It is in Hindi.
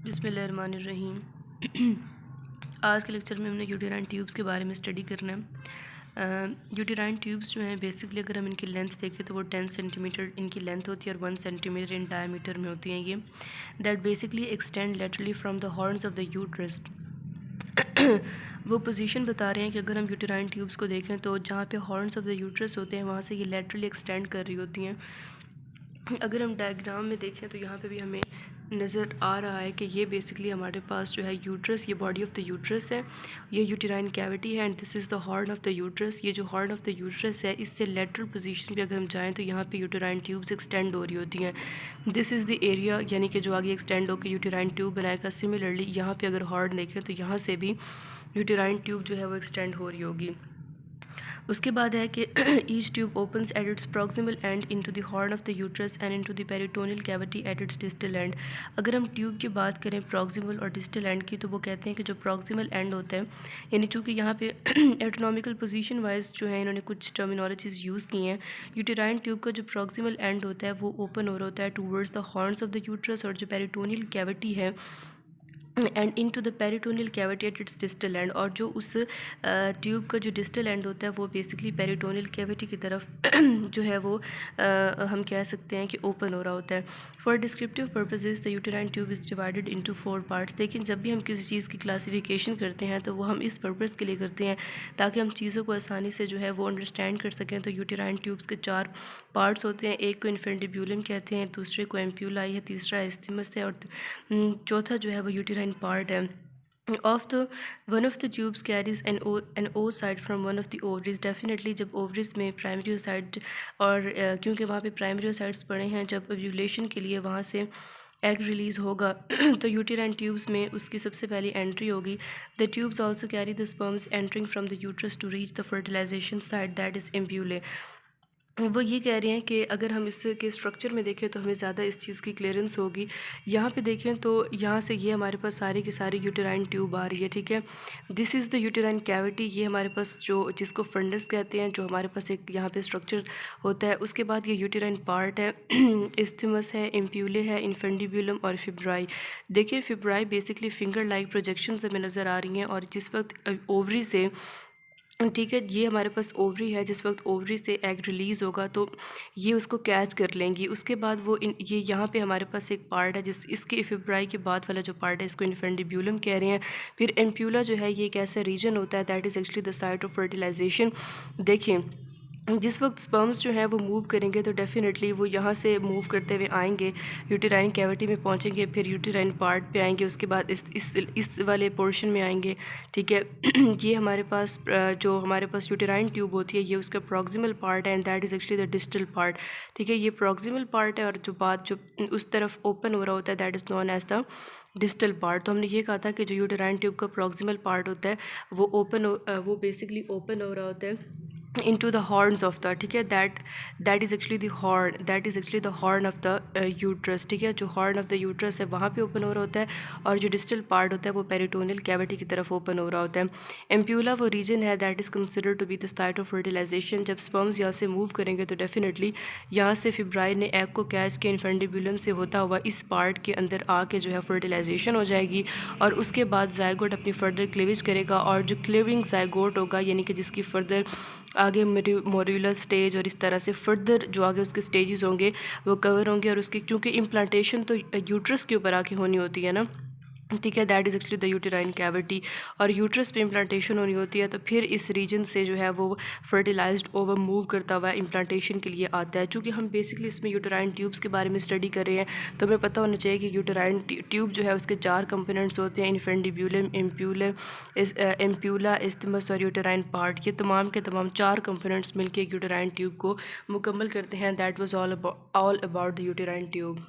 बिस्मिल्लाहिर्रहमानिर्रहीम। आज के लेक्चर में हमने यूटेराइन ट्यूब्स के बारे में स्टडी करना है। यूटेराइन ट्यूब्स जो हैं बेसिकली अगर हम इनकी लेंथ देखें तो वो 10 सेंटीमीटर इनकी लेंथ होती है और 1 सेंटीमीटर इन डायमीटर में होती हैं ये। That basically extend laterally from the horns of the uterus. वो पोजीशन बता रहे हैं कि अगर हम यूटेराइन ट्यूब्स को देखें तो जहाँ पे हॉर्न्स ऑफ द यूट्रस होते हैं वहाँ से ये लेटरली एक्सटेंड कर रही होती हैं। अगर हम डायग्राम में देखें तो यहाँ पे भी हमें नज़र आ रहा है कि ये बेसिकली हमारे पास जो है यूट्रस, ये बॉडी ऑफ द यूट्रस है, ये यूटेराइन कैविटी है and this is the horn of the uterus. ये जो हॉर्न ऑफ द यूट्रस है इससे लेटरल पोजीशन पे अगर हम जाएँ तो यहाँ पे यूटेराइन ट्यूब्स एक्सटेंड हो रही होती हैं। दिस इज़ द एरिया यानी कि जो आगे एक्सटेंड होकर यूटेराइन ट्यूब बनाएगा। सिमिलरली यहाँ पर अगर हॉर्न देखें तो यहाँ से भी यूटेराइन ट्यूब जो है वो एक्सटेंड हो रही होगी। उसके बाद है कि each tube opens at its proximal and into the horn of the uterus and into the peritoneal cavity at its distal end. अगर हम ट्यूब की बात करें प्रॉक्सिमल और डिस्टल एंड की तो वो कहते हैं कि जो प्रॉक्सिमल एंड होता है, यानी चूँकि यहाँ पे एटोनॉमिकल पोजीशन वाइज जो है इन्होंने कुछ टर्मिनोलॉजीज़ यूज़ की हैं। यूटेराइन ट्यूब का जो प्रॉक्सिमल एंड होता है वो ओपन हो रहा होता है towards the horns of the uterus, और जो पेरिटोनियल कैविटी है and into the peritoneal cavity at its distal end, और जो उस ट्यूब का जो डिस्टल एंड होता है वो बेसिकली पेरिटोनियल कैविटी की तरफ जो है वो हम कह सकते हैं कि ओपन हो रहा होता है। For descriptive purposes the uterine tube is divided into 4 parts. लेकिन जब भी हम किसी चीज़ की क्लासिफिकेशन करते हैं तो वो हम इस पर्पज़ के लिए करते हैं ताकि हम चीज़ों को आसानी से जो है वो अंडरस्टैंड कर सकें। तो यूटेराइन ट्यूब्स के 4 पार्ट्स होते हैं। एक को इन्फेंटिब्यूलम कहते हैं, दूसरे को एम्प्यूलाई है, तीसरा इस्थिमस है और चौथा जो है वो यूटेराइन पार्ट है। One of the tubes carries an oocyte from one of the ovaries. Definitely जब ओवरीज में प्राइमरी oocyte और क्योंकि वहाँ पे प्राइमरी oocytes पड़े हैं, जब ओव्यूलेशन के लिए वहाँ से एग रिलीज़ होगा तो यूटेराइन ट्यूब्स में उसकी सबसे पहली एंट्री होगी। The tubes also carry the sperms entering from the uterus to reach the fertilization site that is ampulla. वो ये कह रहे हैं कि अगर हम इसके स्ट्रक्चर में देखें तो हमें ज़्यादा इस चीज़ की क्लियरेंस होगी। यहाँ पे देखें तो यहाँ से ये हमारे पास सारी की सारी यूटेराइन ट्यूब आ रही है, ठीक है। This is the uterine cavity. ये हमारे पास जो जिसको फंडस कहते हैं, जो हमारे पास एक यहाँ पे स्ट्रक्चर होता है। उसके बाद ये यूटेराइन पार्ट है, इस्थमस है, एम्प्यूले है, इन्फेंटिब्यूलम और फिब्राई। देखिए फिब्राई बेसिकली फिंगर लाइक प्रोजेक्शंस हमें नज़र आ रही हैं, और जिस वक्त ओवरी से, ठीक है, ये हमारे पास ओवरी है, जिस वक्त ओवरी से एग रिलीज़ होगा तो ये उसको कैच कर लेंगी। उसके बाद वो ये यहाँ पे हमारे पास एक पार्ट है जिस इसके फिब्राई के बाद वाला जो पार्ट है इसको इन्फेंटिब्यूलम कह रहे हैं। फिर एम्प्यूला जो है ये एक ऐसा रीजन होता है that is actually the site of fertilization. देखें जिस वक्त स्पर्म्स जो है वो मूव करेंगे तो डेफिनेटली वो यहाँ से मूव करते हुए आएंगे, यूटेराइन कैविटी में पहुँचेंगे, फिर यूटेराइन पार्ट पे आएंगे, उसके बाद इस वाले पोर्शन में आएंगे, ठीक है। ये हमारे पास जो हमारे पास यूटेराइन ट्यूब होती है ये उसका प्रॉक्सिमल पार्ट है and that is actually the distal part, ठीक है। ये प्रॉक्सिमल पार्ट है और जो बात जो उस तरफ ओपन हो रहा होता है that is known as the distal part. तो हमने ये कहा था कि जो यूटेराइन ट्यूब का प्रॉक्सिमल पार्ट होता है वो बेसिकली ओपन हो रहा होता है into the horns of the, ठीक है, that is actually the horn of the uterus, ठीक है। जो horn of the uterus है वहाँ पे ओपन हो रहा होता है, और जो डिस्टल पार्ट होता है वो पेरिटोनियल कैविटी की तरफ ओपन हो रहा होता है। एम्प्यूला वो रीजन है that is considered to be the site of fertilization. जब स्पर्म्स यहाँ से मूव करेंगे तो डेफिनेटली यहाँ से फिब्राई ने एग को कैच किया, इन्फेंटिब्यूलम से होता हुआ इस पार्ट के अंदर आके जो है फर्टिलाइजेशन हो जाएगी, और उसके बाद जायगोट अपनी फर्दर क्लीवेज करेगा, और जो क्लीविंग जायगोट होगा यानी कि जिसकी फर्दर आगे मोड्यूलर स्टेज और इस तरह से फर्दर जो आगे उसके स्टेजेस होंगे वो कवर होंगे, और उसकी क्योंकि इम्प्लांटेशन तो यूट्रस के ऊपर आके होनी होती है ना, ठीक है, that is actually the uterine cavity, और यूट्रस पे इम्प्लांटेशन होनी होती है तो फिर इस रीजन से जो है वो फर्टिलाइज्ड ओवर मूव करता हुआ इम्प्लांटेशन के लिए आता है। चूँकि हम बेसिकली इसमें यूटेराइन ट्यूब्स के बारे में स्टडी कर रहे हैं तो हमें पता होना चाहिए कि यूटेराइन ट्यूब जो है उसके 4 कंपोनेंट्स होते हैं, इन्फेंटिब्यूलम, एम्प्यूला, इस्थमस और यूटेराइन पार्ट। ये तमाम के तमाम 4 कंपोनेंट्स मिलकर यूटेराइन ट्यूब को मुकम्मल करते हैं। That was all about the uterine tube.